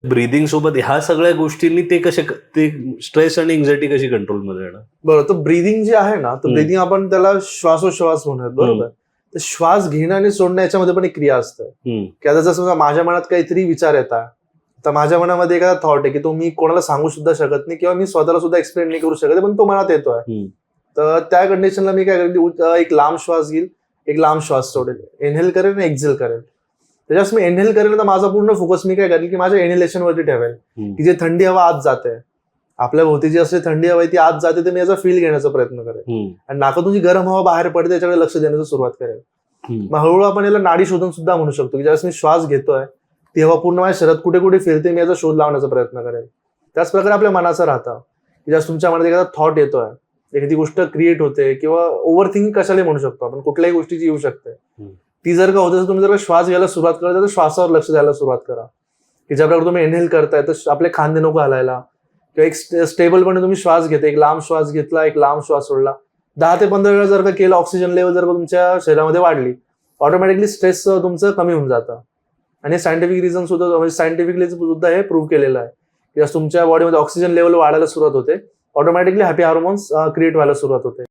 Breathing सोबत ह्या सगळ्या गोष्टींनी ते स्ट्रेस आणि एन्झायटी कशी कंट्रोलमध्ये येणार? बरोबर. तर ब्रीदिंग जे आहे ना, तर ब्रीदिंग आपण त्याला श्वासोश्वास म्हणूयात, बरोबर. तर श्वास घेणं आणि सोडणं याच्यामध्ये पण एक क्रिया असते, की आता जसं समजा माझ्या मनात काहीतरी विचार येतात, तर माझ्या मनामध्ये एखादा थॉट आहे की तो मी कोणाला सांगू सुद्धा शकत नाही किंवा मी स्वतःला सुद्धा एक्सप्लेन नाही करू शकत, पण तो मनात येतोय. तर त्या कंडिशनला मी काय करेन, एक लांब श्वास घेईल, एक लांब श्वास सोडेल, इनहेल करेल आणि एक्झेल करेल. त्याच्यास मी इनहेल करेल तर माझा पूर्ण फोकस मी काय करेल की माझ्या इनहेलेशन वरती ठेवेल, की जे थंडी हवा आत जाते, आपल्या भोवती जी असली थंडी हवा ती आत जाते, तर मी याचा फील घेण्याचा प्रयत्न करेल आणि नाकातून जी गरम हवा बाहेर पडते त्याच्याकडे लक्ष देण्याची सुरुवात करेल. मग हळूहळू आपण याला नाडी शोधून सुद्धा म्हणू शकतो, की ज्यावेळेस मी श्वास घेतोय ती हवा पूर्ण माझ्या शरीरात कुठे कुठे फिरते मी याचा शोध लावण्याचा प्रयत्न करेल. त्याच प्रकारे आपल्या मनाचं राहतं, की ज्यावेळेस तुमच्या मनात एखादा थॉट येतोय, एखादी गोष्ट क्रिएट होते किंवा ओव्हर थिंकिंग कशाला म्हणू शकतो आपण, कुठल्याही गोष्टीची येऊ शकते, ती जर का होत असेल तुम्ही जर श्वास घ्यायला सुरुवात करता तर श्वासावर लक्ष द्यायला सुरुवात करा, की ज्या प्रकारे तुम्ही इनहेल करताय तर आपले खांदे नको हलायला किंवा एक स्टेबलपणे तुम्ही श्वास घेता, एक लांब श्वास घेतला, एक लांब श्वास सोडला, 10 ते 15 वेळा जर का केलं, ऑक्सिजन लेवल जर का तुमच्या शरीरामध्ये वाढली, ऑटोमॅटिकली स्ट्रेस तुमचं कमी होऊन जातं. आणि सायंटिफिक रिझन सुद्धा, म्हणजे सायंटिफिकली सुद्धा हे प्रूव्ह केलेलं आहे, की तुमच्या बॉडीमध्ये ऑक्सिजन लेवल वाढायला सुरुवात होते, ऑटोमॅटिकली हॅपी हार्मोन्स क्रिएट व्हायला सुरुवात होते.